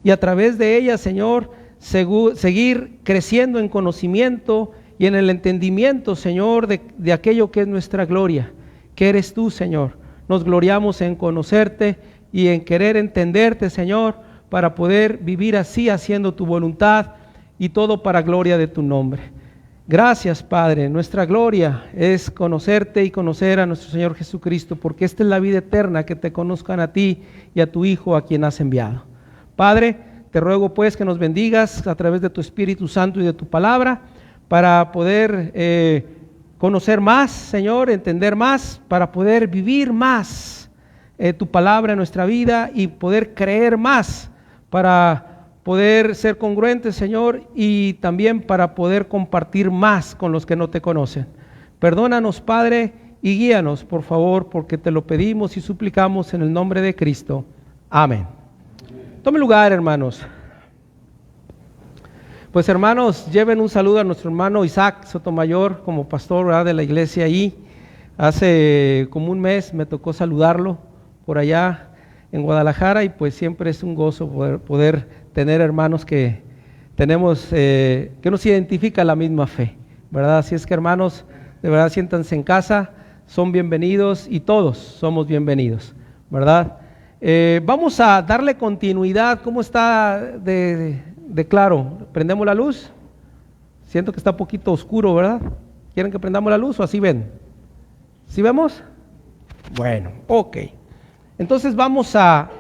y a través de ella, Señor, seguir creciendo en conocimiento y en el entendimiento, Señor, de aquello que es nuestra gloria, que eres tú, Señor. Nos gloriamos en conocerte y en querer entenderte, Señor, para poder vivir así, haciendo tu voluntad, y todo para gloria de tu nombre. Gracias, Padre. Nuestra gloria es conocerte y conocer a nuestro Señor Jesucristo, porque esta es la vida eterna, que te conozcan a ti y a tu Hijo, a quien has enviado. Padre, te ruego pues que nos bendigas a través de tu Espíritu Santo y de tu palabra, para poder conocer más, Señor, entender más, para poder vivir más tu palabra en nuestra vida y poder creer más, para poder ser congruentes, Señor, y también para poder compartir más con los que no te conocen. Perdónanos, Padre, y guíanos, por favor, porque te lo pedimos y suplicamos en el nombre de Cristo. Amén. Tome lugar, hermanos. Pues, hermanos, lleven un saludo a nuestro hermano Isaac Sotomayor, como pastor, ¿verdad?, de la iglesia ahí. Hace como un mes me tocó saludarlo por allá en Guadalajara, y pues siempre es un gozo poder tener hermanos que tenemos, que nos identifica la misma fe, ¿verdad? Así es que, hermanos, de verdad siéntanse en casa, son bienvenidos y todos somos bienvenidos, ¿verdad? Vamos a darle continuidad. ¿Cómo está de claro? ¿Prendemos la luz? Siento que está un poquito oscuro, ¿verdad? ¿Quieren que prendamos la luz o así ven? ¿Sí vemos? Bueno, ok. Entonces vamos a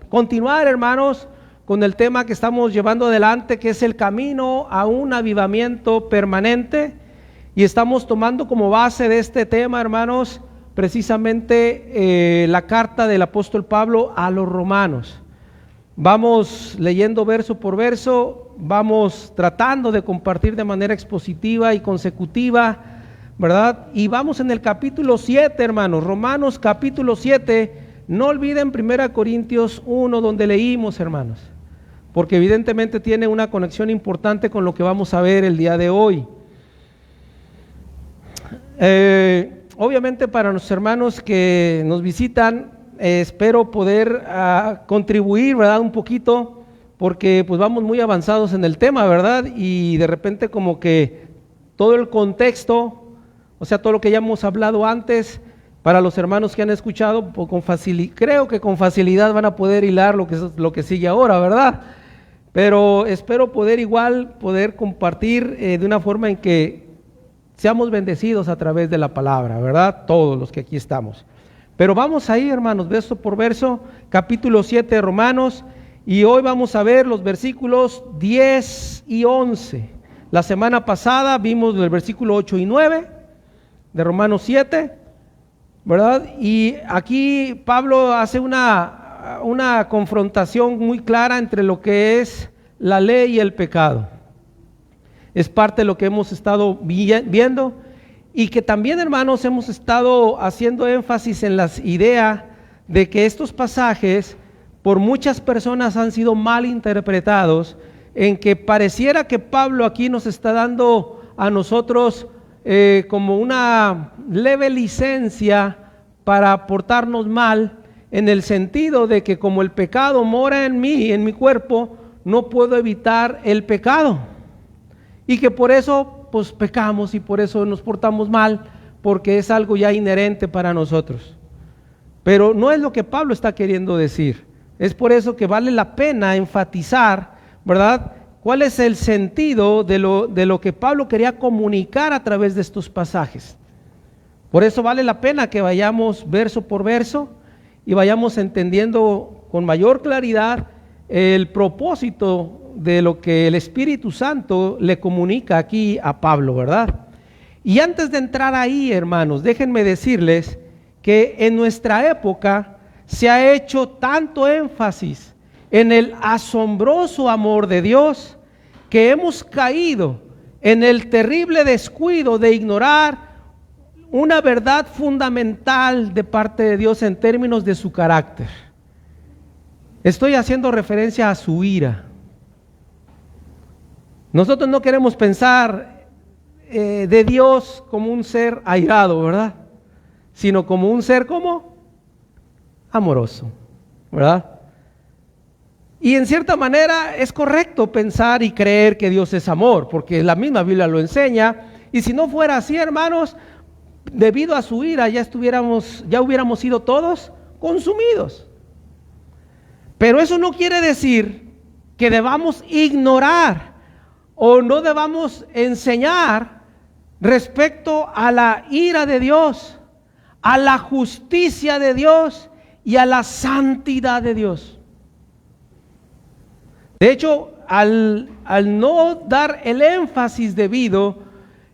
continuar, hermanos, con el tema que estamos llevando adelante, que es el camino a un avivamiento permanente, y estamos tomando como base de este tema, hermanos, precisamente la carta del apóstol Pablo a los romanos. Vamos leyendo verso por verso, vamos tratando de compartir de manera expositiva y consecutiva, ¿verdad? Y vamos en el capítulo 7, hermanos, Romanos capítulo 7. No olviden 1 Corintios 1, donde leímos, hermanos, porque evidentemente tiene una conexión importante con lo que vamos a ver el día de hoy. Obviamente, para los hermanos que nos visitan, espero poder contribuir, ¿verdad?, un poquito, porque pues vamos muy avanzados en el tema, ¿verdad? Y de repente como que todo el contexto, o sea, todo lo que ya hemos hablado antes, para los hermanos que han escuchado, pues creo que con facilidad van a poder hilar lo que sigue ahora, ¿verdad? Pero espero poder compartir de una forma en que seamos bendecidos a través de la palabra, ¿verdad? Todos los que aquí estamos. Pero vamos ahí, hermanos, verso por verso, capítulo 7 de Romanos, y hoy vamos a ver los versículos 10 y 11. La semana pasada vimos el versículo 8 y 9 de Romanos 7, ¿verdad? Y aquí Pablo hace una confrontación muy clara entre lo que es la ley y el pecado. Es parte de lo que hemos estado viendo, y que también, hermanos, hemos estado haciendo énfasis en la idea de que estos pasajes por muchas personas han sido mal interpretados, en que pareciera que Pablo aquí nos está dando a nosotros como una leve licencia para portarnos mal, en el sentido de que como el pecado mora en mí, en mi cuerpo, no puedo evitar el pecado, y que por eso pues pecamos y por eso nos portamos mal, porque es algo ya inherente para nosotros. Pero no es lo que Pablo está queriendo decir. Es por eso que vale la pena enfatizar, ¿verdad?, cuál es el sentido de lo que Pablo quería comunicar a través de estos pasajes. Por eso vale la pena que vayamos verso por verso y vayamos entendiendo con mayor claridad el propósito de lo que el Espíritu Santo le comunica aquí a Pablo, ¿verdad? Y antes de entrar ahí, hermanos, déjenme decirles que en nuestra época se ha hecho tanto énfasis en el asombroso amor de Dios, que hemos caído en el terrible descuido de ignorar una verdad fundamental de parte de Dios en términos de su carácter. Estoy haciendo referencia a su ira. Nosotros no queremos pensar de Dios como un ser airado, ¿verdad?, sino como un ser como amoroso, ¿verdad? Y en cierta manera es correcto pensar y creer que Dios es amor, porque la misma Biblia lo enseña. Y si no fuera así, hermanos, debido a su ira ya hubiéramos sido todos consumidos. Pero eso no quiere decir que debamos ignorar o no debamos enseñar respecto a la ira de Dios, a la justicia de Dios y a la santidad de Dios. De hecho, al no dar el énfasis debido,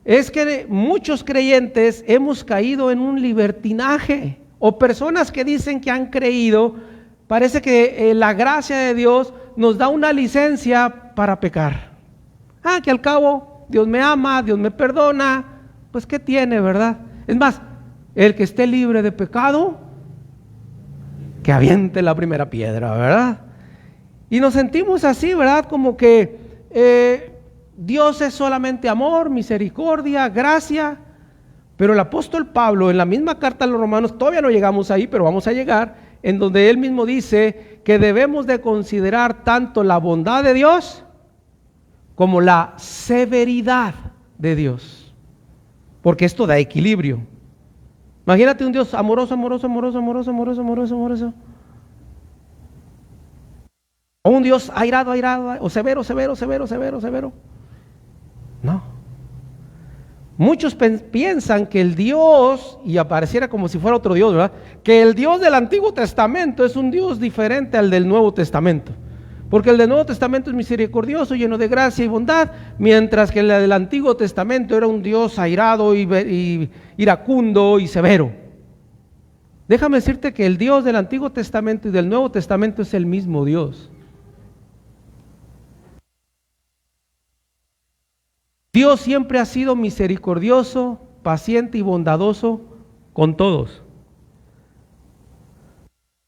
es que muchos creyentes hemos caído en un libertinaje, o personas que dicen que han creído, parece que la gracia de Dios nos da una licencia para pecar. Que al cabo Dios me ama, Dios me perdona, pues ¿qué tiene, verdad? Es más, el que esté libre de pecado, que aviente la primera piedra, ¿verdad? Y nos sentimos así, ¿verdad? Como que Dios es solamente amor, misericordia, gracia. Pero el apóstol Pablo, en la misma carta a los Romanos, todavía no llegamos ahí, pero vamos a llegar, en donde él mismo dice que debemos de considerar tanto la bondad de Dios como la severidad de Dios, porque esto da equilibrio. Imagínate un Dios amoroso, amoroso, amoroso, amoroso, amoroso, amoroso, amoroso, o un Dios airado, airado, o severo, severo, severo, severo, severo. No. Muchos piensan que el Dios, y apareciera como si fuera otro Dios, ¿verdad? Que el Dios del Antiguo Testamento es un Dios diferente al del Nuevo Testamento. Porque el del Nuevo Testamento es misericordioso, lleno de gracia y bondad, mientras que el del Antiguo Testamento era un Dios airado y iracundo y severo. Déjame decirte que el Dios del Antiguo Testamento y del Nuevo Testamento es el mismo Dios. Dios siempre ha sido misericordioso, paciente y bondadoso con todos.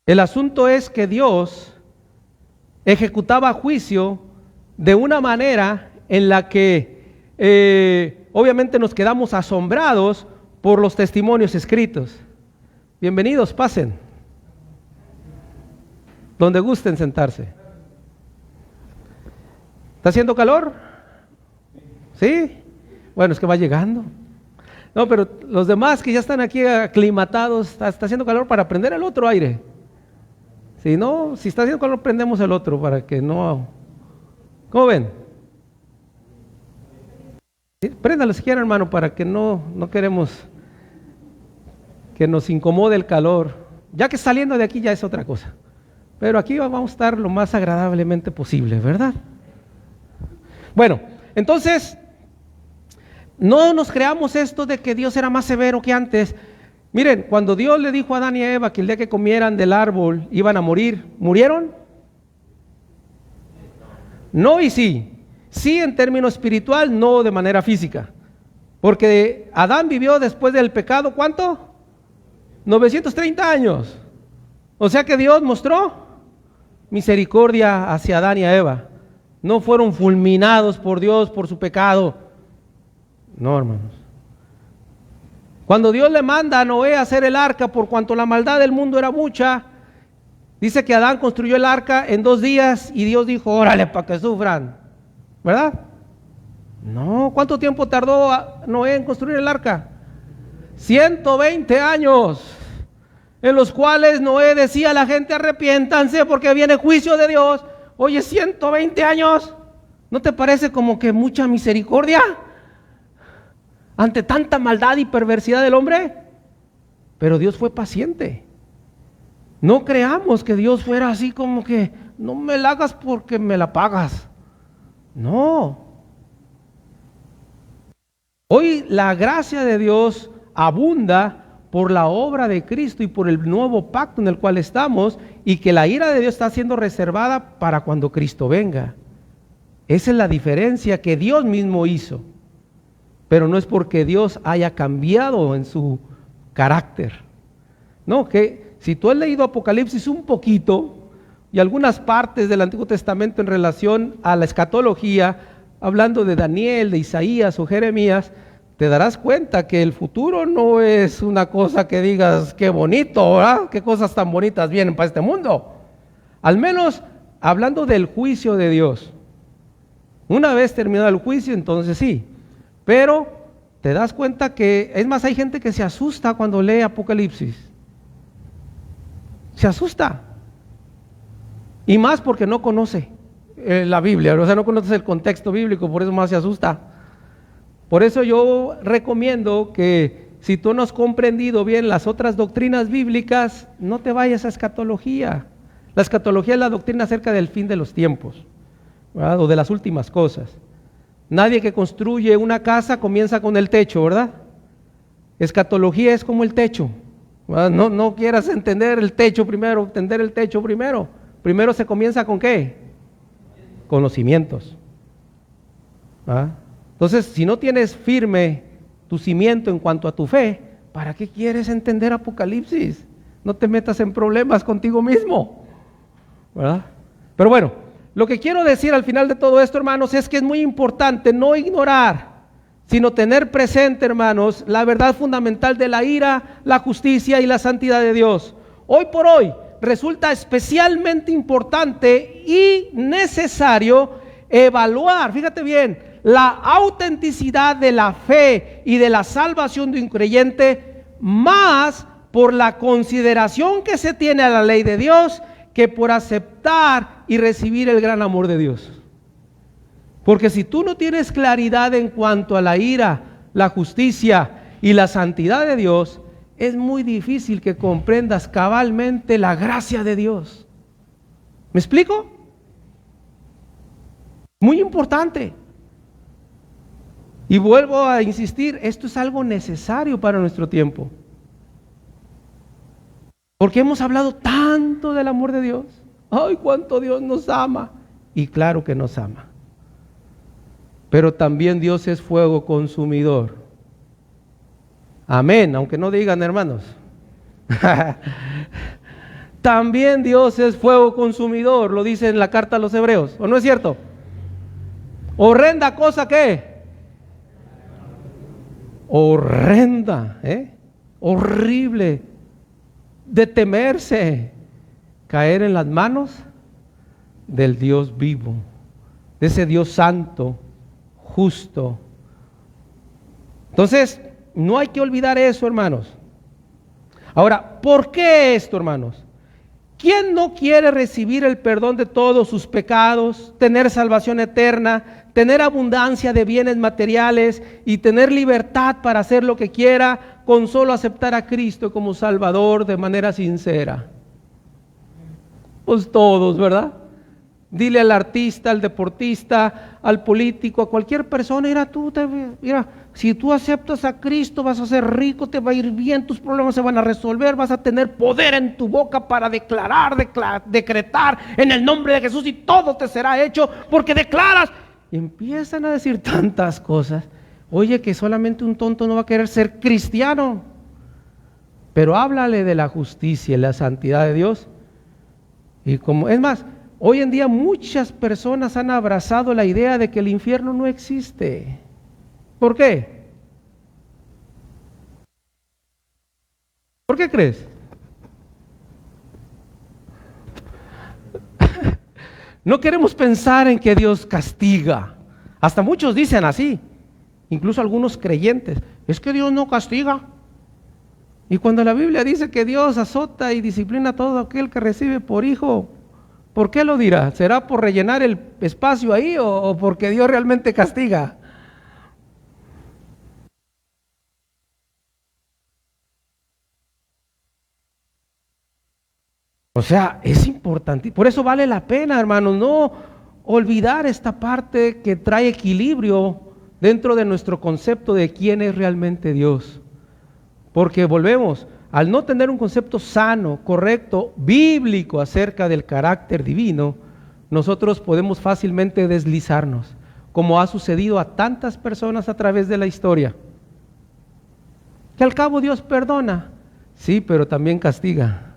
El asunto es que Dios ejecutaba juicio de una manera en la que obviamente nos quedamos asombrados por los testimonios escritos. Bienvenidos, pasen. Donde gusten sentarse. ¿Está haciendo calor? ¿Sí? Bueno, es que va llegando. No, pero los demás que ya están aquí aclimatados, está haciendo calor para prender el otro aire. Si no, si está haciendo calor, prendemos el otro para que no... ¿Cómo ven? Sí, préndalo si quieren, hermano, para que no queremos que nos incomode el calor. Ya que saliendo de aquí ya es otra cosa. Pero aquí vamos a estar lo más agradablemente posible, ¿verdad? Bueno, entonces... no nos creamos esto de que Dios era más severo que antes. Miren, cuando Dios le dijo a Adán y a Eva que el día que comieran del árbol iban a morir, ¿murieron? No y sí. Sí en término espiritual, no de manera física. Porque Adán vivió después del pecado, ¿cuánto? 930 años. O sea que Dios mostró misericordia hacia Adán y a Eva. No fueron fulminados por Dios por su pecado. No, hermanos. Cuando Dios le manda a Noé a hacer el arca, por cuanto la maldad del mundo era mucha, dice que Adán construyó el arca en 2 días y Dios dijo, órale, para que sufran, ¿verdad? No, ¿cuánto tiempo tardó Noé en construir el arca? 120 años, en los cuales Noé decía a la gente, arrepiéntanse porque viene juicio de Dios. Oye, 120 años, ¿no te parece como que mucha misericordia ante tanta maldad y perversidad del hombre? Pero Dios fue paciente. No creamos que Dios fuera así como que no me la hagas porque me la pagas. No. Hoy la gracia de Dios abunda por la obra de Cristo y por el nuevo pacto en el cual estamos, y que la ira de Dios está siendo reservada para cuando Cristo venga. Esa es la diferencia que Dios mismo hizo. Pero no es porque Dios haya cambiado en su carácter. No, que si tú has leído Apocalipsis un poquito y algunas partes del Antiguo Testamento en relación a la escatología, hablando de Daniel, de Isaías o Jeremías, te darás cuenta que el futuro no es una cosa que digas qué bonito, ¿verdad? Qué cosas tan bonitas vienen para este mundo. Al menos hablando del juicio de Dios. Una vez terminado el juicio, entonces sí. Pero te das cuenta que, es más, hay gente que se asusta cuando lee Apocalipsis. Se asusta. Y más porque no conoce la Biblia, o sea, no conoce el contexto bíblico, por eso más se asusta. Por eso yo recomiendo que si tú no has comprendido bien las otras doctrinas bíblicas, no te vayas a escatología. La escatología es la doctrina acerca del fin de los tiempos, ¿verdad? O de las últimas cosas. Nadie que construye una casa comienza con el techo, ¿verdad? Escatología es como el techo, ¿verdad? No quieras entender el techo primero, entender el techo primero. Primero se comienza con ¿qué? Con los cimientos. ¿Ah? Entonces, si no tienes firme tu cimiento en cuanto a tu fe, ¿para qué quieres entender Apocalipsis? No te metas en problemas contigo mismo, ¿verdad? Pero bueno, lo que quiero decir al final de todo esto, hermanos, es que es muy importante no ignorar, sino tener presente, hermanos, la verdad fundamental de la ira, la justicia y la santidad de Dios. Hoy por hoy resulta especialmente importante y necesario evaluar, fíjate bien, la autenticidad de la fe y de la salvación de un creyente, más por la consideración que se tiene a la ley de Dios que por aceptar y recibir el gran amor de Dios. Porque si tú no tienes claridad en cuanto a la ira, la justicia y la santidad de Dios, es muy difícil que comprendas cabalmente la gracia de Dios. ¿Me explico? Muy importante. Y vuelvo a insistir, esto es algo necesario para nuestro tiempo. Porque hemos hablado tanto del amor de Dios. ¡Ay, cuánto Dios nos ama! Y claro que nos ama. Pero también Dios es fuego consumidor. Amén, aunque no digan, hermanos. También Dios es fuego consumidor, lo dice en la carta a los Hebreos, ¿o no es cierto? Horrenda cosa, ¿qué? Horrenda, horrible, de temerse, caer en las manos del Dios vivo, de ese Dios santo, justo. Entonces, no hay que olvidar eso, hermanos. Ahora, ¿por qué esto, hermanos? ¿Quién no quiere recibir el perdón de todos sus pecados, tener salvación eterna, tener abundancia de bienes materiales y tener libertad para hacer lo que quiera con solo aceptar a Cristo como Salvador de manera sincera? Pues todos, ¿verdad? Dile al artista, al deportista, al político, a cualquier persona, mira, si tú aceptas a Cristo vas a ser rico, te va a ir bien, tus problemas se van a resolver, vas a tener poder en tu boca para decretar en el nombre de Jesús y todo te será hecho porque declaras. Y empiezan a decir tantas cosas. Oye, que solamente un tonto no va a querer ser cristiano. Pero háblale de la justicia y la santidad de Dios. Y como, es más, hoy en día muchas personas han abrazado la idea de que el infierno no existe. ¿Por qué? ¿Por qué crees? No queremos pensar en que Dios castiga. Hasta muchos dicen así, incluso algunos creyentes, es que Dios no castiga. Y cuando la Biblia dice que Dios azota y disciplina a todo aquel que recibe por hijo, ¿por qué lo dirá? ¿Será por rellenar el espacio ahí o porque Dios realmente castiga? O sea, es importante. Por eso vale la pena, hermanos, no olvidar esta parte que trae equilibrio dentro de nuestro concepto de quién es realmente Dios. Porque volvemos, al no tener un concepto sano, correcto, bíblico acerca del carácter divino, nosotros podemos fácilmente deslizarnos, como ha sucedido a tantas personas a través de la historia. Que al cabo Dios perdona, sí, pero también castiga.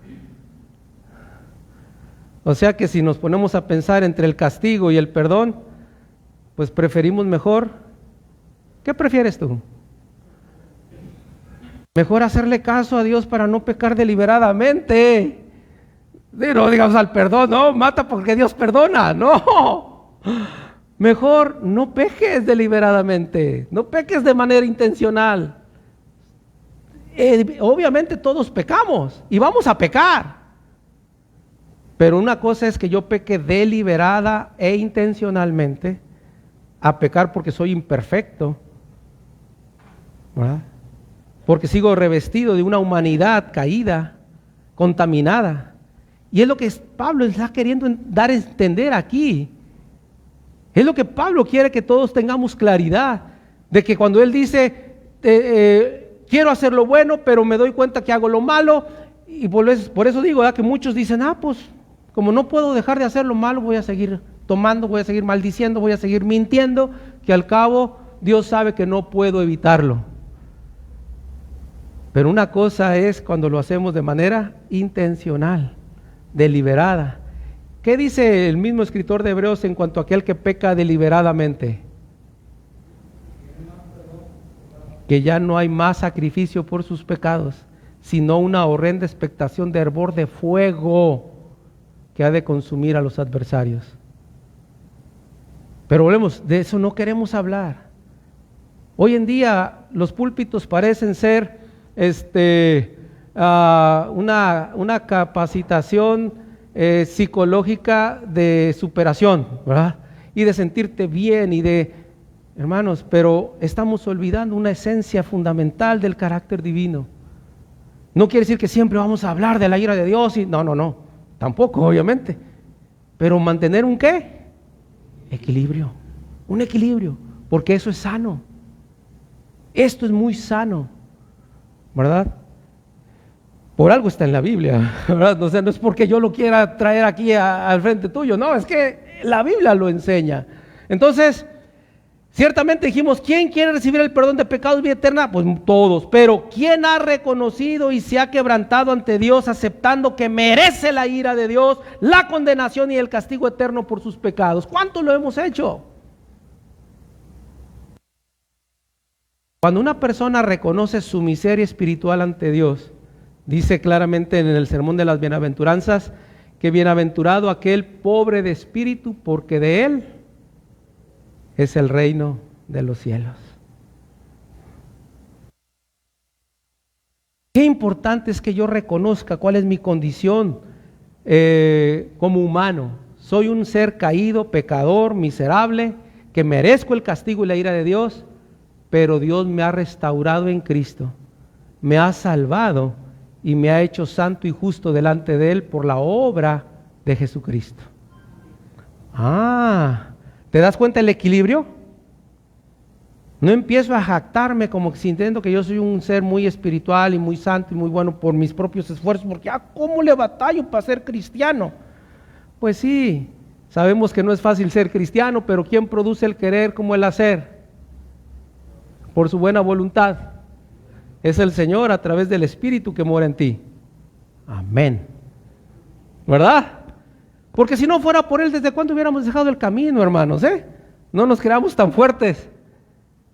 O sea que si nos ponemos a pensar entre el castigo y el perdón, pues preferimos mejor. ¿Qué prefieres tú? Mejor hacerle caso a Dios para no pecar deliberadamente. No digamos al perdón, no, mata porque Dios perdona, no. Mejor no peques deliberadamente, no peques de manera intencional. Obviamente todos pecamos y vamos a pecar. Pero una cosa es que yo peque deliberada e intencionalmente, a pecar porque soy imperfecto, ¿verdad? Porque sigo revestido de una humanidad caída, contaminada. Y es lo que Pablo está queriendo dar a entender aquí. Es lo que Pablo quiere que todos tengamos claridad, de que cuando él dice, quiero hacer lo bueno, pero me doy cuenta que hago lo malo, y por eso digo, ¿verdad? Que muchos dicen, pues como no puedo dejar de hacer lo malo, voy a seguir tomando, voy a seguir maldiciendo, voy a seguir mintiendo, que al cabo Dios sabe que no puedo evitarlo. Pero una cosa es cuando lo hacemos de manera intencional, deliberada. ¿Qué dice el mismo escritor de Hebreos en cuanto a aquel que peca deliberadamente? Que ya no hay más sacrificio por sus pecados, sino una horrenda expectación de hervor de fuego que ha de consumir a los adversarios. Pero volvemos, de eso no queremos hablar. Hoy en día los púlpitos parecen ser una capacitación psicológica de superación, ¿verdad? Y de sentirte bien y de, hermanos, pero estamos olvidando una esencia fundamental del carácter divino. No quiere decir que siempre vamos a hablar de la ira de Dios y no, tampoco, obviamente. Pero mantener un ¿qué? Equilibrio, un equilibrio, porque eso es sano. Esto es muy sano, ¿verdad? Por algo está en la Biblia, ¿verdad? O sea, no es porque yo lo quiera traer aquí al frente tuyo, no, es que la Biblia lo enseña. Entonces, ciertamente dijimos, ¿quién quiere recibir el perdón de pecados y vida eterna? Pues todos, pero ¿quién ha reconocido y se ha quebrantado ante Dios aceptando que merece la ira de Dios, la condenación y el castigo eterno por sus pecados? ¿Cuánto lo hemos hecho? Cuando una persona reconoce su miseria espiritual ante Dios, dice claramente en el Sermón de las Bienaventuranzas que bienaventurado aquel pobre de espíritu, porque de él es el reino de los cielos. Qué importante es que yo reconozca cuál es mi condición como humano. Soy un ser caído, pecador, miserable, que merezco el castigo y la ira de Dios, pero Dios me ha restaurado en Cristo, me ha salvado y me ha hecho santo y justo delante de Él por la obra de Jesucristo. ¿Te das cuenta del equilibrio? No empiezo a jactarme como sintiendo que yo soy un ser muy espiritual y muy santo y muy bueno por mis propios esfuerzos, porque ¿cómo le batallo para ser cristiano? Pues sí, sabemos que no es fácil ser cristiano, pero ¿quién produce el querer como el hacer? Por su buena voluntad. Es el Señor a través del Espíritu que mora en ti. Amén. ¿Verdad? Porque si no fuera por Él, ¿desde cuándo hubiéramos dejado el camino, hermanos? No nos creamos tan fuertes.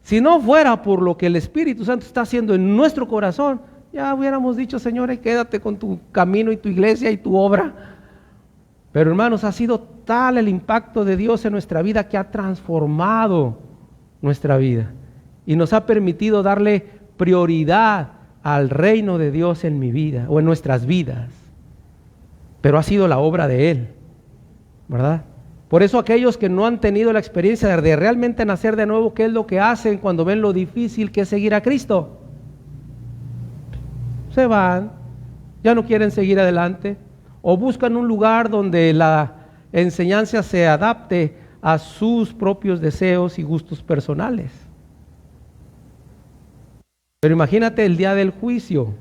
Si no fuera por lo que el Espíritu Santo está haciendo en nuestro corazón, ya hubiéramos dicho, Señor, quédate con tu camino y tu iglesia y tu obra. Pero hermanos, ha sido tal el impacto de Dios en nuestra vida que ha transformado nuestra vida y nos ha permitido darle prioridad al reino de Dios en mi vida o en nuestras vidas. Pero ha sido la obra de Él, ¿verdad? Por eso aquellos que no han tenido la experiencia de realmente nacer de nuevo, ¿qué es lo que hacen cuando ven lo difícil que es seguir a Cristo? Se van, ya no quieren seguir adelante, o buscan un lugar donde la enseñanza se adapte a sus propios deseos y gustos personales. Pero imagínate el día del juicio.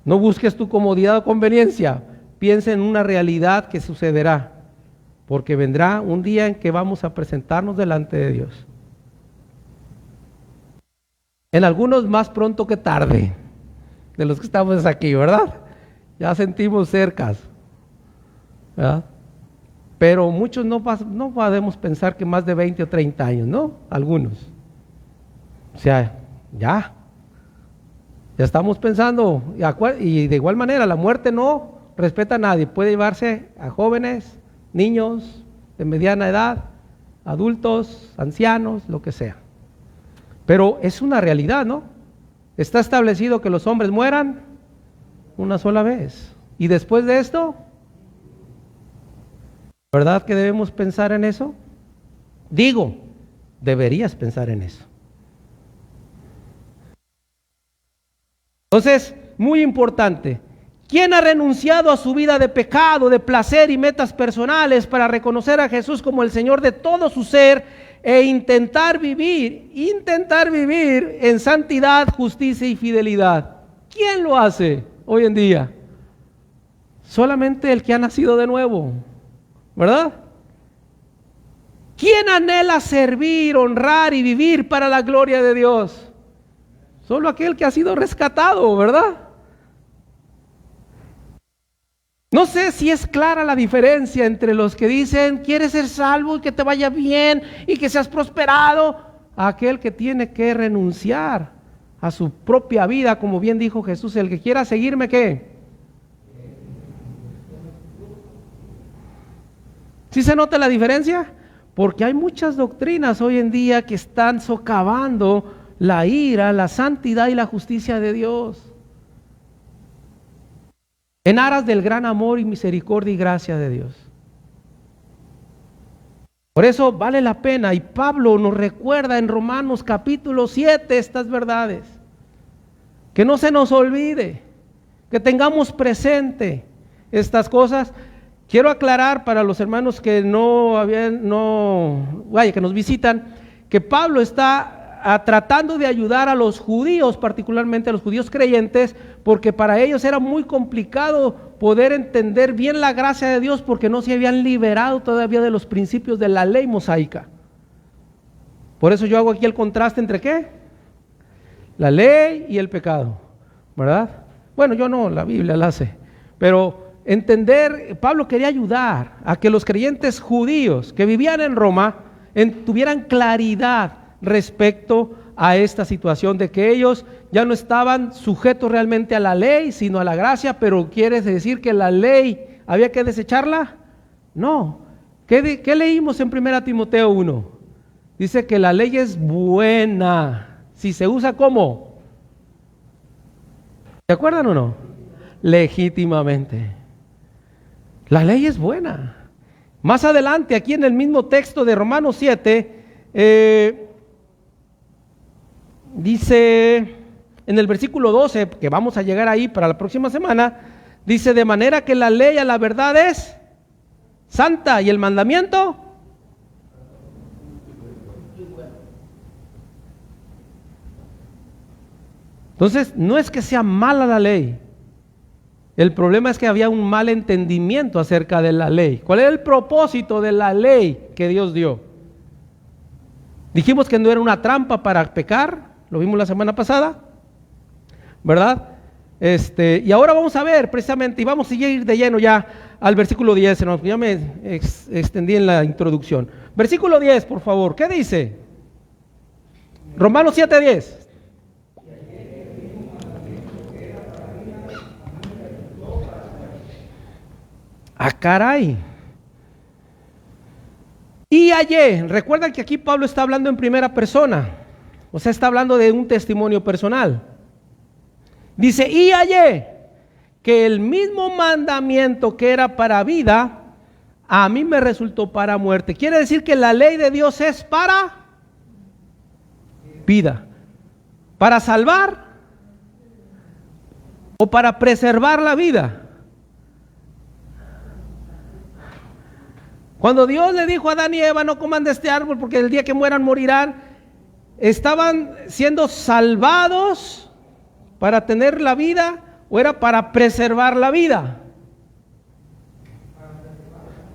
No busques tu comodidad o conveniencia, piensa en una realidad que sucederá. Porque vendrá un día en que vamos a presentarnos delante de Dios. En algunos más pronto que tarde, de los que estamos aquí, ¿verdad? Ya sentimos cercas, ¿verdad? Pero muchos no podemos pensar que más de 20 o 30 años, ¿no? Algunos. O sea, ya estamos pensando, y de igual manera la muerte no respeta a nadie, puede llevarse a jóvenes, niños de mediana edad, adultos, ancianos, lo que sea. Pero es una realidad, ¿no? Está establecido que los hombres mueran una sola vez. Y después de esto, ¿verdad que debemos pensar en eso? Digo, deberías pensar en eso. Entonces, muy importante, ¿quién ha renunciado a su vida de pecado, de placer y metas personales para reconocer a Jesús como el Señor de todo su ser e intentar vivir en santidad, justicia y fidelidad? ¿Quién lo hace hoy en día? Solamente el que ha nacido de nuevo, ¿verdad? ¿Quién anhela servir, honrar y vivir para la gloria de Dios? Solo aquel que ha sido rescatado, ¿verdad? No sé si es clara la diferencia entre los que dicen, quieres ser salvo y que te vaya bien y que seas prosperado, a aquel que tiene que renunciar a su propia vida, como bien dijo Jesús, el que quiera seguirme, ¿qué? ¿Sí se nota la diferencia? Porque hay muchas doctrinas hoy en día que están socavando la ira, la santidad y la justicia de Dios, en aras del gran amor y misericordia y gracia de Dios. Por eso vale la pena, y Pablo nos recuerda en Romanos capítulo 7 estas verdades, que no se nos olvide, que tengamos presente estas cosas. Quiero aclarar para los hermanos que que nos visitan, que Pablo está tratando de ayudar a los judíos, particularmente a los judíos creyentes, porque para ellos era muy complicado poder entender bien la gracia de Dios, porque no se habían liberado todavía de los principios de la ley mosaica. Por eso yo hago aquí el contraste entre ¿qué? La ley y el pecado, ¿verdad? Bueno, yo no, la Biblia la hace, pero entender, Pablo quería ayudar a que los creyentes judíos que vivían en Roma tuvieran claridad respecto a esta situación de que ellos ya no estaban sujetos realmente a la ley, sino a la gracia. Pero ¿quiere decir que la ley había que desecharla? No. ¿Qué leímos en 1 Timoteo 1? Dice que la ley es buena si se usa ¿cómo? ¿Se acuerdan o no? Legítimamente. La ley es buena. Más adelante, aquí en el mismo texto de Romanos 7, dice en el versículo 12, que vamos a llegar ahí para la próxima semana, dice: de manera que la ley a la verdad es santa y el mandamiento entonces no es que sea mala la ley, el problema es que había un mal entendimiento acerca de la ley. ¿Cuál era el propósito de la ley que Dios dio? Dijimos que no era una trampa para pecar, lo vimos la semana pasada, ¿verdad? Y ahora vamos a ver precisamente, y vamos a seguir de lleno ya al versículo 10, hermanos, ya me extendí en la introducción. Versículo 10, por favor, ¿qué dice? Romanos 7:10. ¡Ah, caray! Y hallé, recuerdan que aquí Pablo está hablando en primera persona, o sea, está hablando de un testimonio personal. Dice: y hallé que el mismo mandamiento que era para vida, a mí me resultó para muerte. Quiere decir que la ley de Dios es para vida, para salvar o para preservar la vida. Cuando Dios le dijo a Adán y Eva: no coman de este árbol porque el día que mueran morirán, ¿estaban siendo salvados para tener la vida o era para preservar la vida?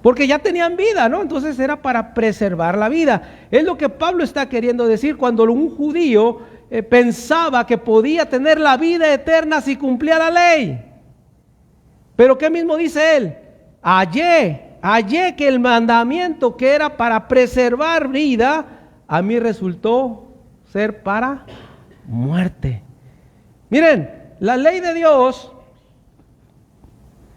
Porque ya tenían vida, ¿no? Entonces era para preservar la vida. Es lo que Pablo está queriendo decir cuando un judío pensaba que podía tener la vida eterna si cumplía la ley. Pero ¿qué mismo dice él? Hallé que el mandamiento que era para preservar vida, a mí resultó ser para muerte. Miren, la ley de Dios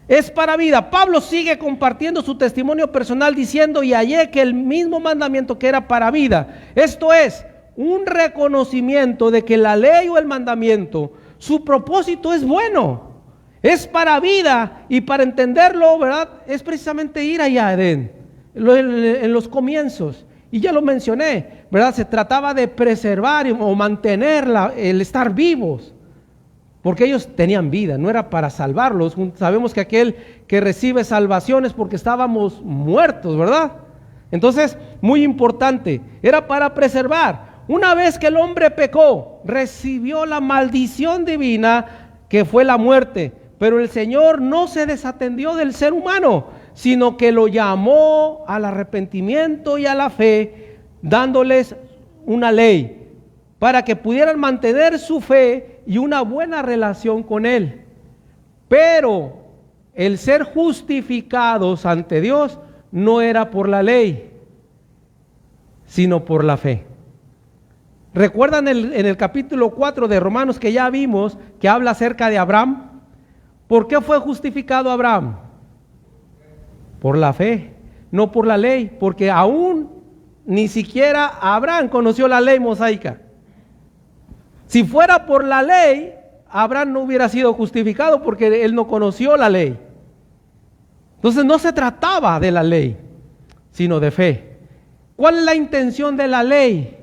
Es para vida. Pablo sigue compartiendo su testimonio personal diciendo: y hallé que el mismo mandamiento que era para vida. Esto es un reconocimiento de que la ley o el mandamiento, su propósito es bueno, es para vida, y para entenderlo, ¿verdad?, es precisamente ir allá a Edén, en los comienzos. Y ya lo mencioné, ¿verdad? Se trataba de preservar o mantener el estar vivos. Porque ellos tenían vida, no era para salvarlos. Sabemos que aquel que recibe salvación es porque estábamos muertos, ¿verdad? Entonces, muy importante, era para preservar. Una vez que el hombre pecó, recibió la maldición divina, que fue la muerte. Pero el Señor no se desatendió del ser humano, sino que lo llamó al arrepentimiento y a la fe, dándoles una ley para que pudieran mantener su fe y una buena relación con Él. Pero el ser justificados ante Dios no era por la ley, sino por la fe. ¿Recuerdan en el capítulo 4 de Romanos, que ya vimos, que habla acerca de Abraham? ¿Por qué fue justificado Abraham? Por la fe, no por la ley, porque aún ni siquiera Abraham conoció la ley mosaica. Si fuera por la ley, Abraham no hubiera sido justificado, porque él no conoció la ley. Entonces no se trataba de la ley, sino de fe. ¿Cuál es la intención de la ley?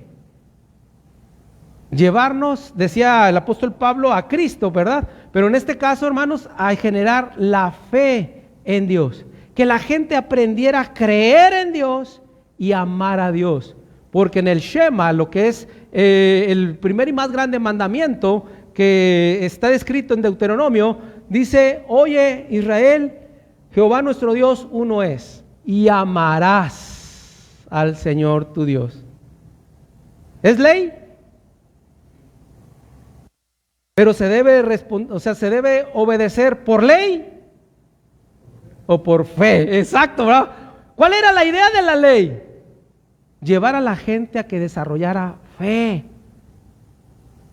Llevarnos, decía el apóstol Pablo, a Cristo, ¿verdad? Pero en este caso, hermanos, a generar la fe en Dios. Que la gente aprendiera a creer en Dios y amar a Dios. Porque en el Shema, lo que es el primer y más grande mandamiento que está escrito en Deuteronomio, dice: oye Israel, Jehová nuestro Dios uno es, y amarás al Señor tu Dios. ¿Es ley? Pero se debe obedecer por ley o por fe. Exacto, ¿verdad? ¿Cuál era la idea de la ley? Llevar a la gente a que desarrollara fe.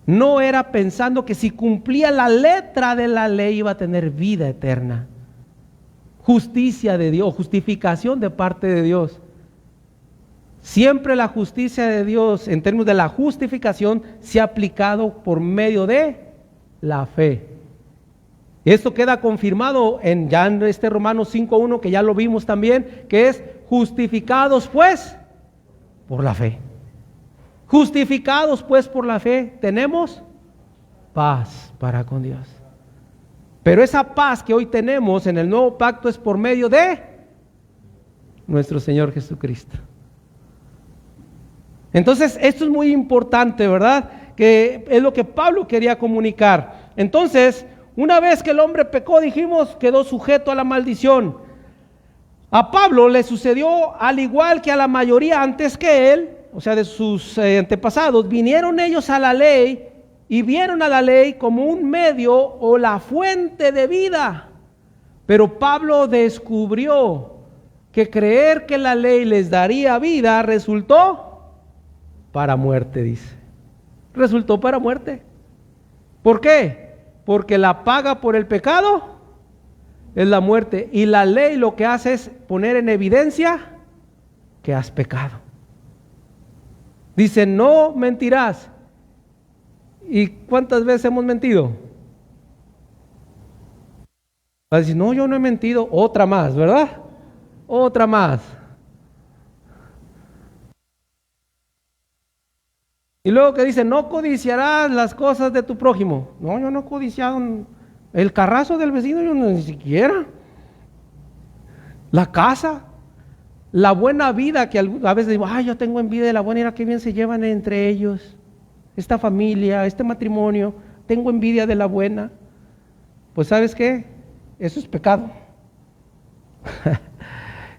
No era pensando que si cumplía la letra de la ley iba a tener vida eterna, justicia de Dios, justificación de parte de Dios. Siempre la justicia de Dios, en términos de la justificación, se ha aplicado por medio de la fe. Esto queda confirmado ya en este Romanos 5:1, que ya lo vimos también, que es: justificados pues por la fe. Justificados pues por la fe, tenemos paz para con Dios. Pero esa paz que hoy tenemos en el nuevo pacto es por medio de nuestro Señor Jesucristo. Entonces, esto es muy importante, ¿verdad? Que es lo que Pablo quería comunicar. Entonces, una vez que el hombre pecó, dijimos, quedó sujeto a la maldición. A Pablo le sucedió al igual que a la mayoría antes que él, o sea, de sus antepasados. Vinieron ellos a la ley y vieron a la ley como un medio o la fuente de vida. Pero Pablo descubrió que creer que la ley les daría vida resultó para muerte, dice. Resultó para muerte. ¿Por qué? Porque la paga por el pecado es la muerte, y la ley lo que hace es poner en evidencia que has pecado. Dice: no mentirás. ¿Y cuántas veces hemos mentido? Va a decir: no, yo no he mentido. Otra más, ¿verdad? Otra más. Y luego que dice: no codiciarás las cosas de tu prójimo. No, yo no he codiciado el carrazo del vecino, yo ni siquiera. La casa, la buena vida, que a veces digo: ay, yo tengo envidia de la buena, mira qué bien se llevan entre ellos, esta familia, este matrimonio, tengo envidia de la buena. Pues ¿sabes qué? Eso es pecado.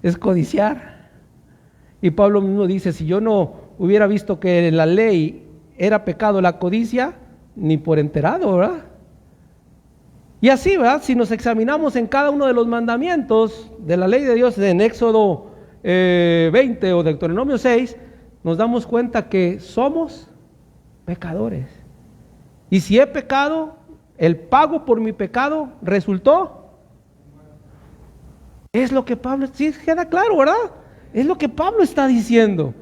Es codiciar. Y Pablo mismo dice: si yo no hubiera visto que en la ley era pecado la codicia, ni por enterado, ¿verdad? Y así, ¿verdad? Si nos examinamos en cada uno de los mandamientos de la ley de Dios, en Éxodo 20 o Deuteronomio 6, nos damos cuenta que somos pecadores. Y si he pecado, el pago por mi pecado resultó Es lo que Pablo, sí queda claro, ¿verdad? Es lo que Pablo está diciendo.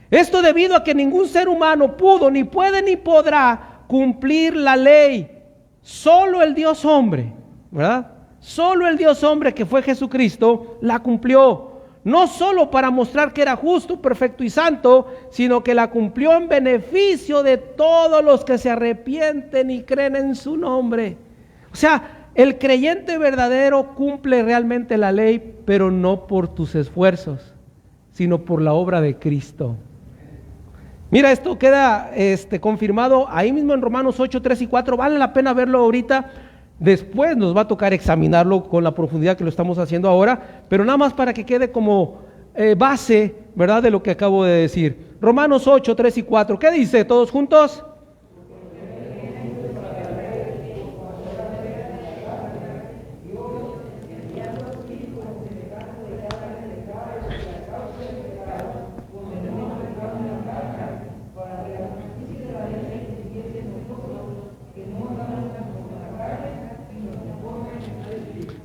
Esto debido a que ningún ser humano pudo, ni puede, ni podrá cumplir la ley. Solo el Dios hombre, ¿verdad? Solo el Dios hombre, que fue Jesucristo, la cumplió. No solo para mostrar que era justo, perfecto y santo, sino que la cumplió en beneficio de todos los que se arrepienten y creen en su nombre. O sea, el creyente verdadero cumple realmente la ley, pero no por tus esfuerzos, sino por la obra de Cristo. Mira, esto queda confirmado ahí mismo en Romanos 8, 3 y 4. Vale la pena verlo ahorita. Después nos va a tocar examinarlo con la profundidad que lo estamos haciendo ahora, pero nada más para que quede como base, ¿verdad?, de lo que acabo de decir. Romanos 8, 3 y 4. ¿Qué dice? ¿Todos juntos?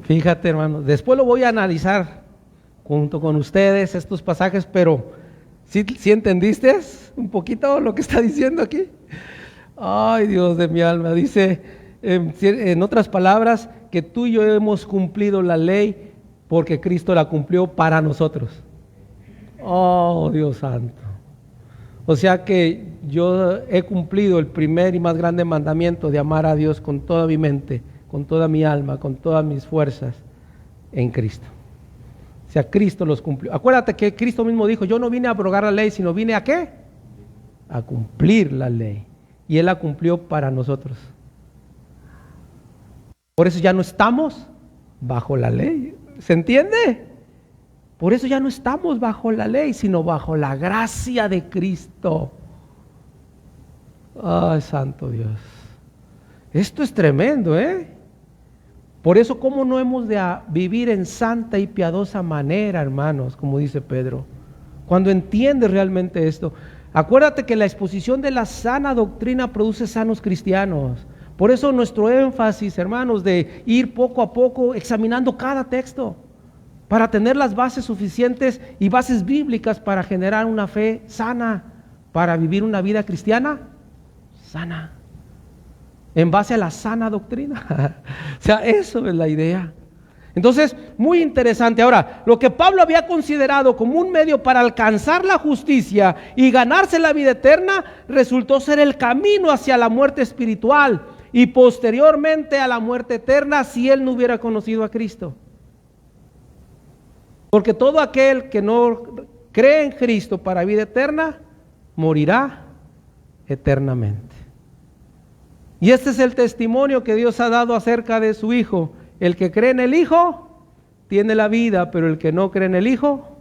Fíjate, hermano, después lo voy a analizar junto con ustedes estos pasajes, pero ¿sí entendiste un poquito lo que está diciendo aquí? Ay, Dios de mi alma, dice en otras palabras que tú y yo hemos cumplido la ley porque Cristo la cumplió para nosotros. Oh, Dios santo. O sea que yo he cumplido el primer y más grande mandamiento de amar a Dios con toda mi mente, con toda mi alma, con todas mis fuerzas en Cristo. O sea, Cristo los cumplió. Acuérdate que Cristo mismo dijo, yo no vine a abrogar la ley, sino vine ¿a qué? A cumplir la ley. Y Él la cumplió para nosotros. Por eso ya no estamos bajo la ley. ¿Se entiende? Por eso ya no estamos bajo la ley, sino bajo la gracia de Cristo. Ay, santo Dios. Esto es tremendo, ¿eh? Por eso, ¿cómo no hemos de vivir en santa y piadosa manera, hermanos? Como dice Pedro. Cuando entiendes realmente esto. Acuérdate que la exposición de la sana doctrina produce sanos cristianos. Por eso nuestro énfasis, hermanos, de ir poco a poco examinando cada texto, para tener las bases suficientes y bases bíblicas para generar una fe sana, para vivir una vida cristiana sana, en base a la sana doctrina. O sea, eso es la idea. Entonces, muy interesante. Ahora, lo que Pablo había considerado como un medio para alcanzar la justicia y ganarse la vida eterna, resultó ser el camino hacia la muerte espiritual y posteriormente a la muerte eterna si él no hubiera conocido a Cristo. Porque todo aquel que no cree en Cristo para vida eterna, morirá eternamente. Y este es el testimonio que Dios ha dado acerca de su Hijo. El que cree en el Hijo tiene la vida, pero el que no cree en el Hijo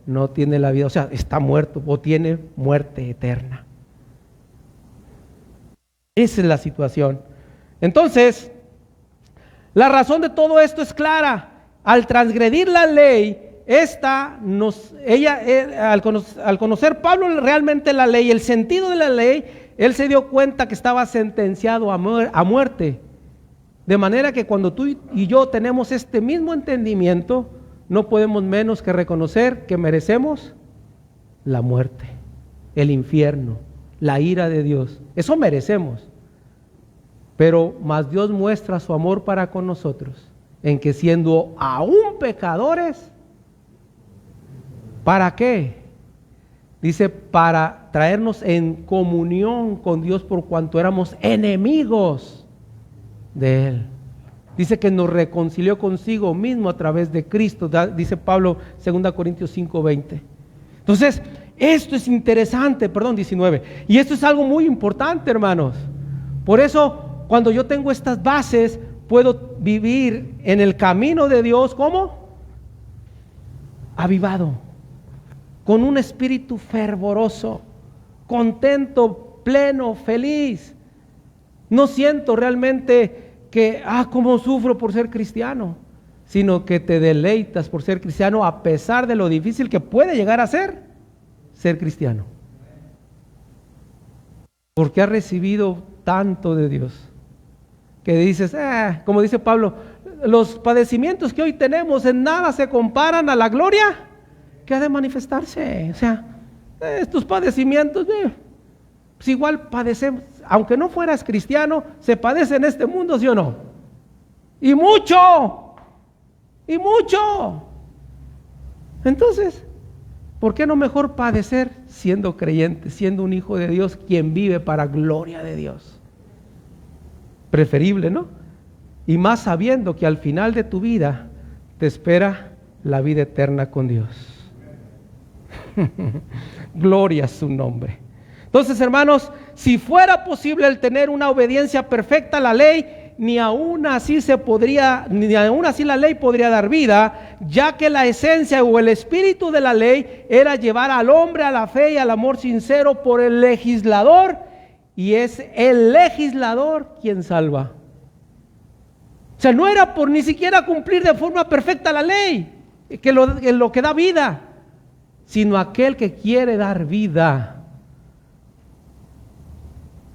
no tiene la vida. O sea, está muerto o tiene muerte eterna. Esa es la situación. Entonces, la razón de todo esto es clara. Al transgredir la ley, al conocer Pablo realmente la ley, el sentido de la ley, él se dio cuenta que estaba sentenciado a muerte. De manera que cuando tú y yo tenemos este mismo entendimiento, no podemos menos que reconocer que merecemos la muerte, el infierno, la ira de Dios. Eso merecemos. Pero más Dios muestra su amor para con nosotros, en que siendo aún pecadores, ¿para qué? Dice, para traernos en comunión con Dios por cuanto éramos enemigos de Él. Dice que nos reconcilió consigo mismo a través de Cristo, dice Pablo, 2 Corintios 5:20. Entonces, esto es interesante, 19. Y esto es algo muy importante, hermanos. Por eso, cuando yo tengo estas bases, puedo vivir en el camino de Dios, ¿cómo? Avivado, con un espíritu fervoroso, contento, pleno, feliz. No siento realmente que, cómo sufro por ser cristiano, sino que te deleitas por ser cristiano a pesar de lo difícil que puede llegar a ser cristiano. Porque has recibido tanto de Dios, que dices, como dice Pablo, los padecimientos que hoy tenemos en nada se comparan a la gloria que ha de manifestarse. O sea, estos padecimientos, pues igual padecemos, aunque no fueras cristiano, se padece en este mundo, ¿sí o no? Y mucho. Entonces, ¿por qué no mejor padecer siendo creyente, siendo un hijo de Dios, quien vive para gloria de Dios? Preferible, ¿no? Y más sabiendo que al final de tu vida te espera la vida eterna con Dios. Gloria a su nombre. Entonces, hermanos, si fuera posible el tener una obediencia perfecta a la ley, ni aún así la ley podría dar vida, ya que la esencia o el espíritu de la ley era llevar al hombre a la fe y al amor sincero por el legislador, y es el legislador quien salva. O sea, no era por ni siquiera cumplir de forma perfecta la ley que lo que da vida, sino aquel que quiere dar vida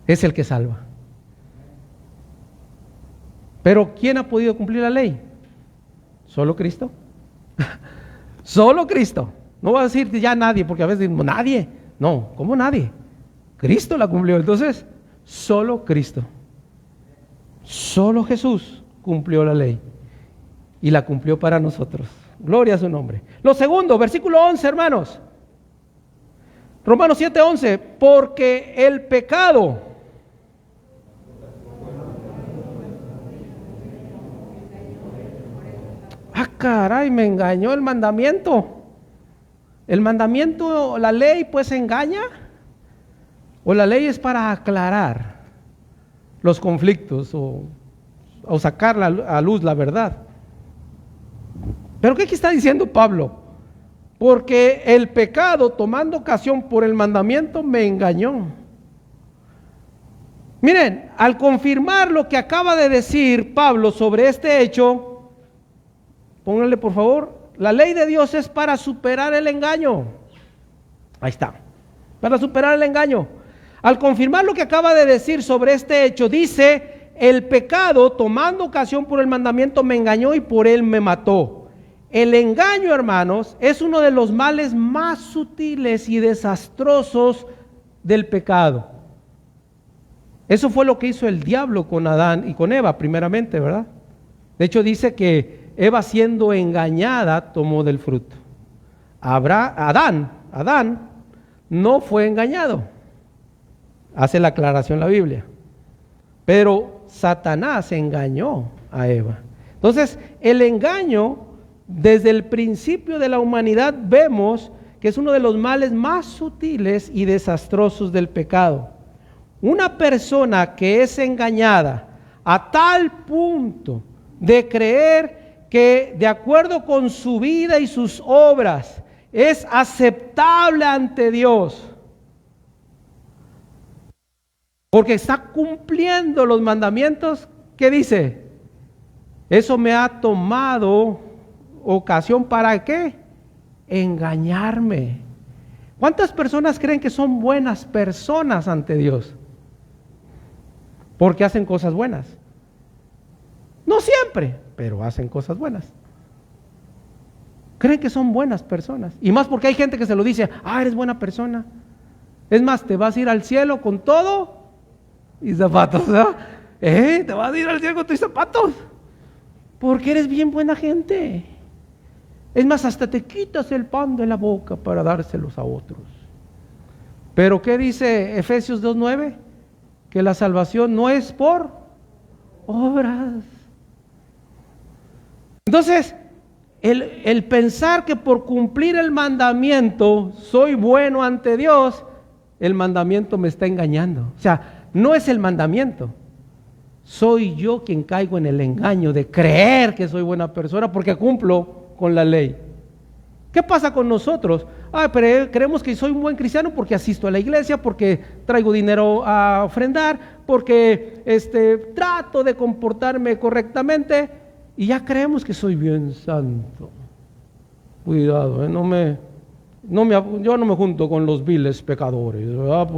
es el que salva. Pero ¿quién ha podido cumplir la ley? ¿Solo Cristo? Solo Cristo. No voy a decir ya nadie, porque a veces decimos nadie. No, ¿cómo nadie? Cristo la cumplió. Entonces, solo Cristo. Solo Jesús cumplió la ley y la cumplió para nosotros. Gloria a su nombre. Lo segundo, versículo 11, hermanos. Romanos 7:11. Porque el pecado... Ah, caray, me engañó el mandamiento. ¿El mandamiento, la ley, pues engaña? ¿O la ley es para aclarar los conflictos o sacar a luz la verdad? ¿Pero qué aquí está diciendo Pablo? Porque el pecado, tomando ocasión por el mandamiento, me engañó. Miren, al confirmar lo que acaba de decir Pablo sobre este hecho, pónganle por favor, la ley de Dios es para superar el engaño. Ahí está, para superar el engaño. Al confirmar lo que acaba de decir sobre este hecho, dice, el pecado, tomando ocasión por el mandamiento, me engañó y por él me mató. El engaño, hermanos, es uno de los males más sutiles y desastrosos del pecado. Eso fue lo que hizo el diablo con Adán y con Eva, primeramente, ¿verdad? De hecho, dice que Eva, siendo engañada, tomó del fruto. Adán no fue engañado. Hace la aclaración la Biblia. Pero Satanás engañó a Eva. Entonces, el engaño, desde el principio de la humanidad, vemos que es uno de los males más sutiles y desastrosos del pecado. Una persona que es engañada a tal punto de creer que, de acuerdo con su vida y sus obras, es aceptable ante Dios, porque está cumpliendo los mandamientos, ¿qué dice? Eso me ha tomado ocasión para ¿qué? Engañarme. ¿Cuántas personas creen que son buenas personas ante Dios? Porque hacen cosas buenas. No siempre, pero hacen cosas buenas. Creen que son buenas personas. Y más porque hay gente que se lo dice, eres buena persona. Es más, te vas a ir al cielo con todo y zapatos, ¿verdad? Te vas a ir al cielo con tus zapatos. Porque eres bien buena gente. Es más, hasta te quitas el pan de la boca para dárselos a otros. Pero ¿qué dice Efesios 2:9? Que la salvación no es por obras. Entonces, el pensar que por cumplir el mandamiento soy bueno ante Dios, el mandamiento me está engañando. O sea, no es el mandamiento. Soy yo quien caigo en el engaño de creer que soy buena persona porque cumplo con la ley. ¿Qué pasa con nosotros? Pero creemos que soy un buen cristiano porque asisto a la iglesia, porque traigo dinero a ofrendar, porque trato de comportarme correctamente y ya creemos que soy bien santo. Cuidado, yo no me junto con los viles pecadores, ¿verdad?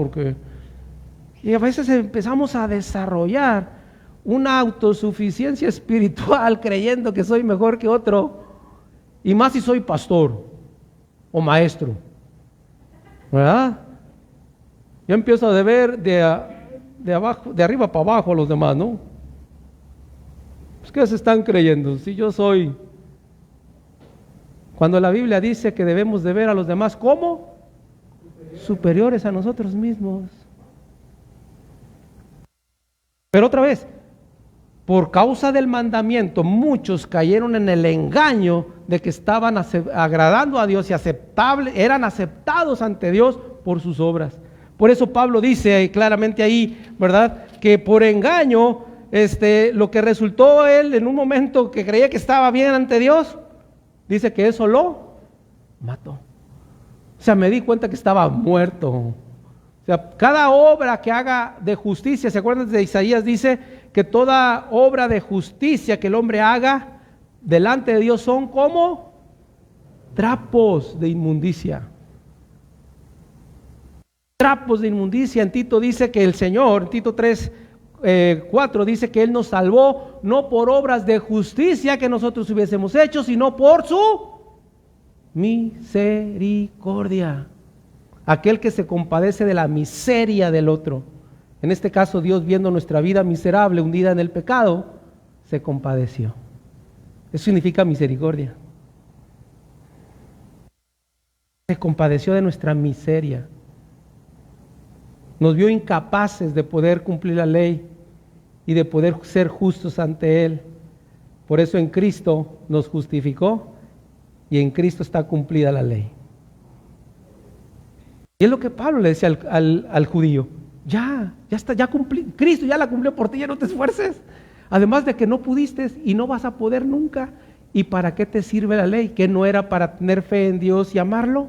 Y a veces empezamos a desarrollar una autosuficiencia espiritual creyendo que soy mejor que otro, y más si soy pastor o maestro, ¿verdad? Yo empiezo a deber de abajo, de arriba para abajo a los demás, ¿no? Pues ¿qué se están creyendo? Si yo soy, cuando la Biblia dice que debemos de ver a los demás como superiores a nosotros mismos. Pero otra vez, por causa del mandamiento, muchos cayeron en el engaño de que estaban agradando a Dios y eran aceptados ante Dios por sus obras. Por eso Pablo dice claramente ahí, ¿verdad?, que por engaño, lo que resultó él en un momento que creía que estaba bien ante Dios, dice que eso lo mató. O sea, me di cuenta que estaba muerto. O sea, cada obra que haga de justicia, ¿se acuerdan de Isaías? Dice que toda obra de justicia que el hombre haga delante de Dios son como trapos de inmundicia. Trapos de inmundicia. En Tito dice que el Señor, Tito 3:4 dice que Él nos salvó no por obras de justicia que nosotros hubiésemos hecho, sino por su misericordia. Aquel que se compadece de la miseria del otro. En este caso, Dios, viendo nuestra vida miserable, hundida en el pecado, se compadeció. Eso significa misericordia. Se compadeció de nuestra miseria. Nos vio incapaces de poder cumplir la ley y de poder ser justos ante Él. Por eso en Cristo nos justificó y en Cristo está cumplida la ley. Y es lo que Pablo le decía al judío: ya está, ya cumplí, Cristo ya la cumplió por ti, ya no te esfuerces. Además de que no pudiste y no vas a poder nunca. ¿Y para qué te sirve la ley? ¿Que no era para tener fe en Dios y amarlo?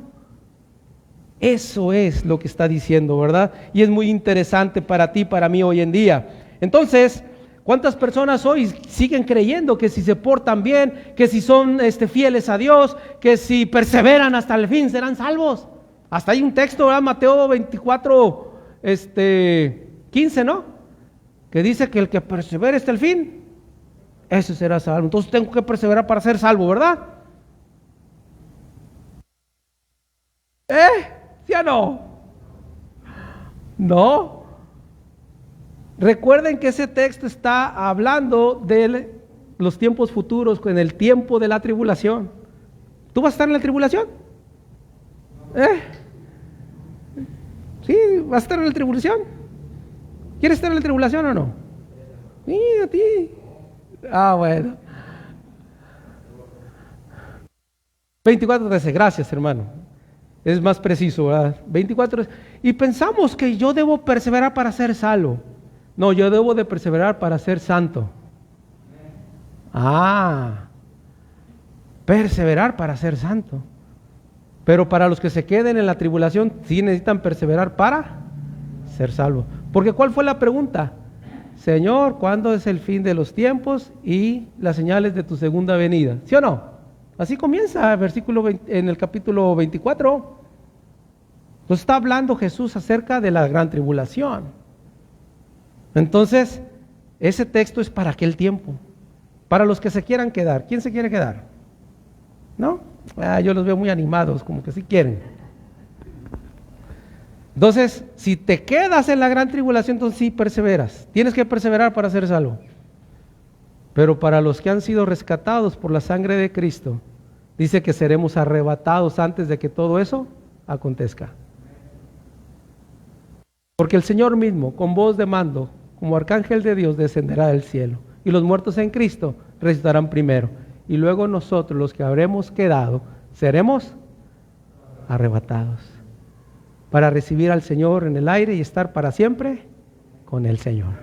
Eso es lo que está diciendo, ¿verdad? Y es muy interesante para ti, para mí hoy en día. Entonces, ¿cuántas personas hoy siguen creyendo que si se portan bien, que si son fieles a Dios, que si perseveran hasta el fin serán salvos? Hasta hay un texto, ¿verdad? Mateo 24, 15, ¿no? Que dice que el que persevere hasta el fin, ese será salvo. Entonces tengo que perseverar para ser salvo, ¿verdad? ¿Sí o no? No. Recuerden que ese texto está hablando de los tiempos futuros, en el tiempo de la tribulación. ¿Tú vas a estar en la tribulación? Sí, vas a estar en la tribulación. ¿Quieres estar en la tribulación o no? Sí, a ti. Bueno. 24:13, gracias, hermano. Es más preciso, ¿verdad? 24:13. Y pensamos que yo debo perseverar para ser salvo. No, yo debo de perseverar para ser santo. Perseverar para ser santo. Pero para los que se queden en la tribulación, sí necesitan perseverar para ser salvos. Porque ¿cuál fue la pregunta? Señor, ¿cuándo es el fin de los tiempos y las señales de tu segunda venida? ¿Sí o no? Así comienza en el capítulo 24. Nos está hablando Jesús acerca de la gran tribulación. Entonces, ese texto es para aquel tiempo. Para los que se quieran quedar. ¿Quién se quiere quedar? ¿No? Yo los veo muy animados, como que sí quieren. Entonces, si te quedas en la gran tribulación, entonces sí perseveras. Tienes que perseverar para ser salvo. Pero para los que han sido rescatados por la sangre de Cristo, dice que seremos arrebatados antes de que todo eso acontezca. Porque el Señor mismo, con voz de mando, como arcángel de Dios, descenderá del cielo. Y los muertos en Cristo resucitarán primero. Y luego nosotros, los que habremos quedado, seremos arrebatados para recibir al Señor en el aire y estar para siempre con el Señor.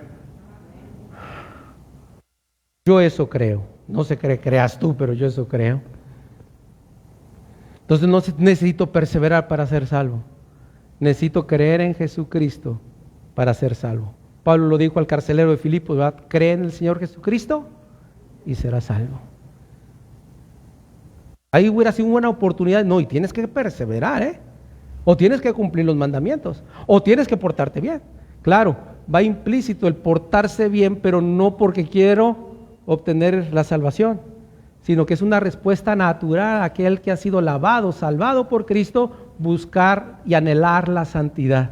Yo eso creo. No sé qué creas tú, pero yo eso creo. Entonces no necesito perseverar para ser salvo. Necesito creer en Jesucristo para ser salvo. Pablo lo dijo al carcelero de Filipos, ¿verdad? Cree en el Señor Jesucristo y serás salvo. Ahí hubiera sido una buena oportunidad. No, y tienes que perseverar, o tienes que cumplir los mandamientos, o tienes que portarte bien. Claro, va implícito el portarse bien, pero no porque quiero obtener la salvación, sino que es una respuesta natural a aquel que ha sido lavado, salvado por Cristo, buscar y anhelar la santidad.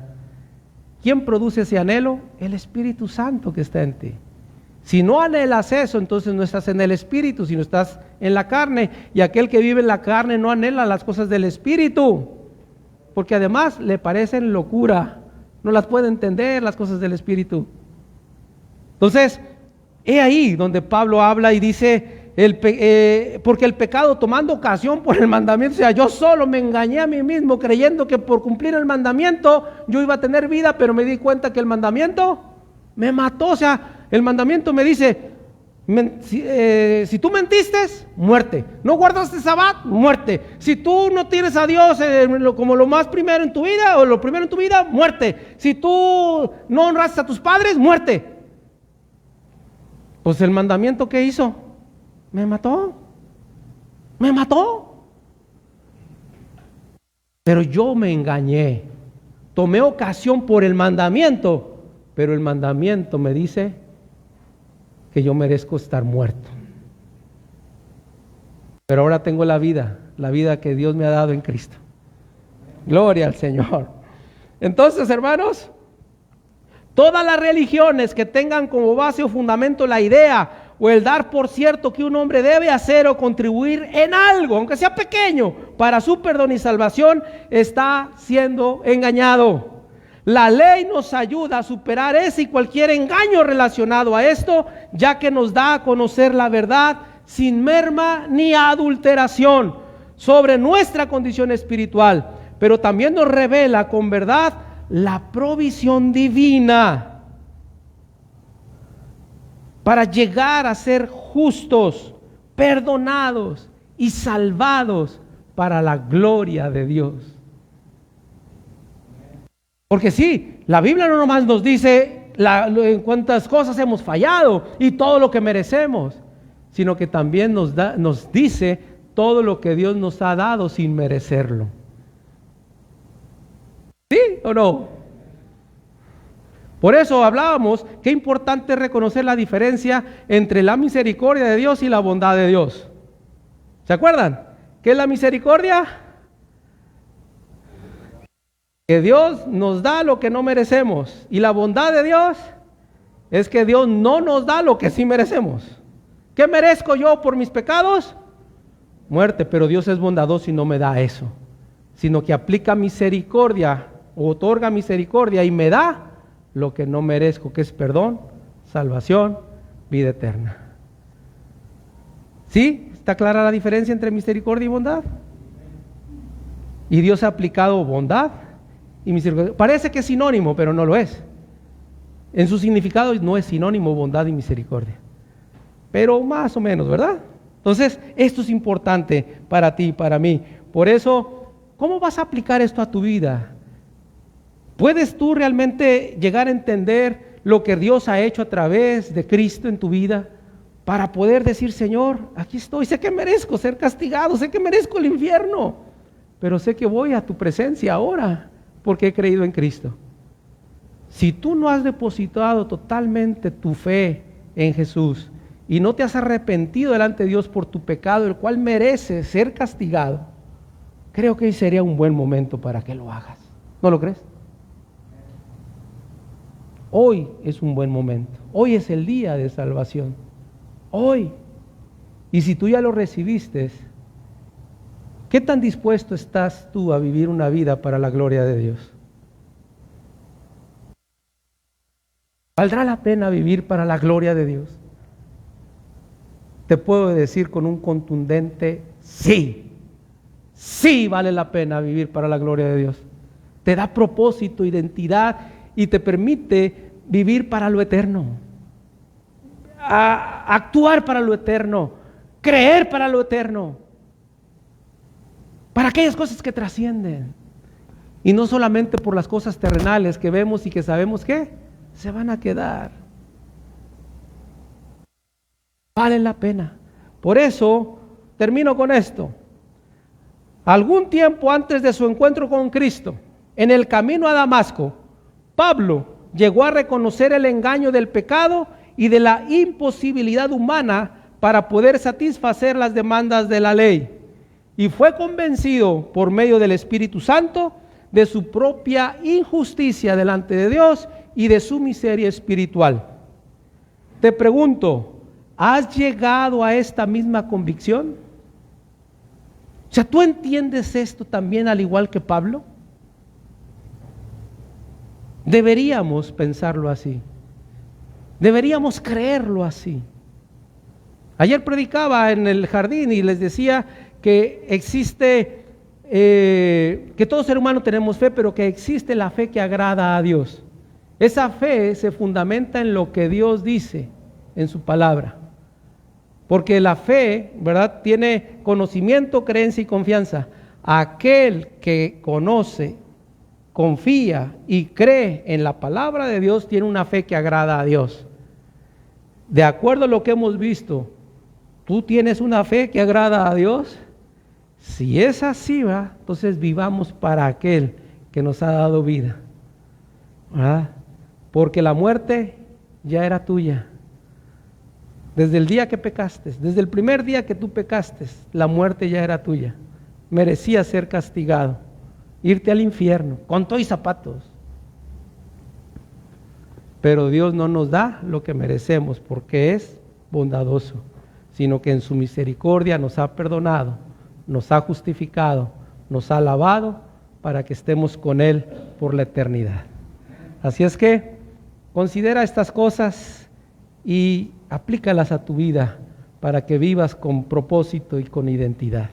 ¿Quién produce ese anhelo? El Espíritu Santo que está en ti. Si no anhelas eso, entonces no estás en el Espíritu, sino estás en la carne. Y aquel que vive en la carne no anhela las cosas del Espíritu, porque además le parecen locura. No las puede entender las cosas del Espíritu. Entonces, he ahí donde Pablo habla y dice, porque el pecado tomando ocasión por el mandamiento, o sea, yo solo me engañé a mí mismo creyendo que por cumplir el mandamiento yo iba a tener vida, pero me di cuenta que el mandamiento me mató. O sea, el mandamiento me dice, si tú mentiste, muerte. No guardaste Sabbat, muerte. Si tú no tienes a Dios como lo más primero en tu vida, o lo primero en tu vida, muerte. Si tú no honraste a tus padres, muerte. Pues el mandamiento, ¿qué hizo? Me mató. Me mató. Pero yo me engañé. Tomé ocasión por el mandamiento, pero el mandamiento me dice que yo merezco estar muerto. Pero ahora tengo la vida que Dios me ha dado en Cristo. Gloria al Señor. Entonces, hermanos, todas las religiones que tengan como base o fundamento la idea o el dar por cierto que un hombre debe hacer o contribuir en algo, aunque sea pequeño, para su perdón y salvación, está siendo engañado. La ley nos ayuda a superar ese y cualquier engaño relacionado a esto, ya que nos da a conocer la verdad sin merma ni adulteración sobre nuestra condición espiritual, pero también nos revela con verdad la provisión divina para llegar a ser justos, perdonados y salvados para la gloria de Dios. Porque sí, la Biblia no nomás nos dice en cuántas cosas hemos fallado y todo lo que merecemos, sino que también nos dice todo lo que Dios nos ha dado sin merecerlo. ¿Sí o no? Por eso hablábamos que es importante reconocer la diferencia entre la misericordia de Dios y la bondad de Dios. ¿Se acuerdan? ¿Qué es la misericordia? Que Dios nos da lo que no merecemos. Y la bondad de Dios es que Dios no nos da lo que sí merecemos. ¿Qué merezco yo por mis pecados? Muerte, pero Dios es bondadoso y no me da eso, sino que aplica misericordia, o otorga misericordia y me da lo que no merezco, que es perdón, salvación, vida eterna. ¿Sí? ¿Está clara la diferencia entre misericordia y bondad? Y Dios ha aplicado bondad y misericordia. Parece que es sinónimo, pero no lo es. En su significado no es sinónimo bondad y misericordia, pero más o menos, ¿verdad? Entonces, esto es importante para ti y para mí. Por eso, ¿cómo vas a aplicar esto a tu vida? ¿Puedes tú realmente llegar a entender lo que Dios ha hecho a través de Cristo en tu vida para poder decir, Señor, aquí estoy, sé que merezco ser castigado, sé que merezco el infierno, pero sé que voy a tu presencia ahora porque he creído en Cristo? Si tú no has depositado totalmente tu fe en Jesús y no te has arrepentido delante de Dios por tu pecado, el cual merece ser castigado, creo que hoy sería un buen momento para que lo hagas. ¿No lo crees? Hoy es un buen momento. Hoy es el día de salvación. Hoy. Y si tú ya lo recibiste, ¿qué tan dispuesto estás tú a vivir una vida para la gloria de Dios? ¿Valdrá la pena vivir para la gloria de Dios? Te puedo decir con un contundente sí. Sí vale la pena vivir para la gloria de Dios. Te da propósito, identidad y te permite vivir para lo eterno, actuar para lo eterno, creer para lo eterno, para aquellas cosas que trascienden, y no solamente por las cosas terrenales que vemos y que sabemos que se van a quedar. Vale la pena. Por eso termino con esto. Algún tiempo antes de su encuentro con Cristo, en el camino a Damasco, Pablo llegó a reconocer el engaño del pecado y de la imposibilidad humana para poder satisfacer las demandas de la ley. Y fue convencido por medio del Espíritu Santo de su propia injusticia delante de Dios y de su miseria espiritual. Te pregunto, ¿has llegado a esta misma convicción? O sea, ¿tú entiendes esto también al igual que Pablo? Deberíamos pensarlo así. Deberíamos creerlo así. Ayer predicaba en el jardín y les decía que existe, que todo ser humano tenemos fe, pero que existe la fe que agrada a Dios. Esa fe se fundamenta en lo que Dios dice en su palabra. Porque la fe, ¿verdad?, tiene conocimiento, creencia y confianza. Aquel que conoce, confía y cree en la palabra de Dios tiene una fe que agrada a Dios. De acuerdo a lo que hemos visto, ¿tú tienes una fe que agrada a Dios? Si es así, ¿verdad?, entonces vivamos para aquel que nos ha dado vida, ¿verdad? Porque la muerte ya era tuya. Desde el día que pecaste, desde el primer día que tú pecaste, la muerte ya era tuya. Merecías ser castigado, irte al infierno, con todo y zapatos. Pero Dios no nos da lo que merecemos porque es bondadoso, sino que en su misericordia nos ha perdonado, nos ha justificado, nos ha lavado para que estemos con Él por la eternidad. Así es que considera estas cosas y aplícalas a tu vida para que vivas con propósito y con identidad.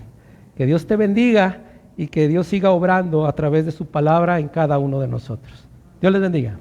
Que Dios te bendiga y que Dios siga obrando a través de su palabra en cada uno de nosotros. Dios les bendiga.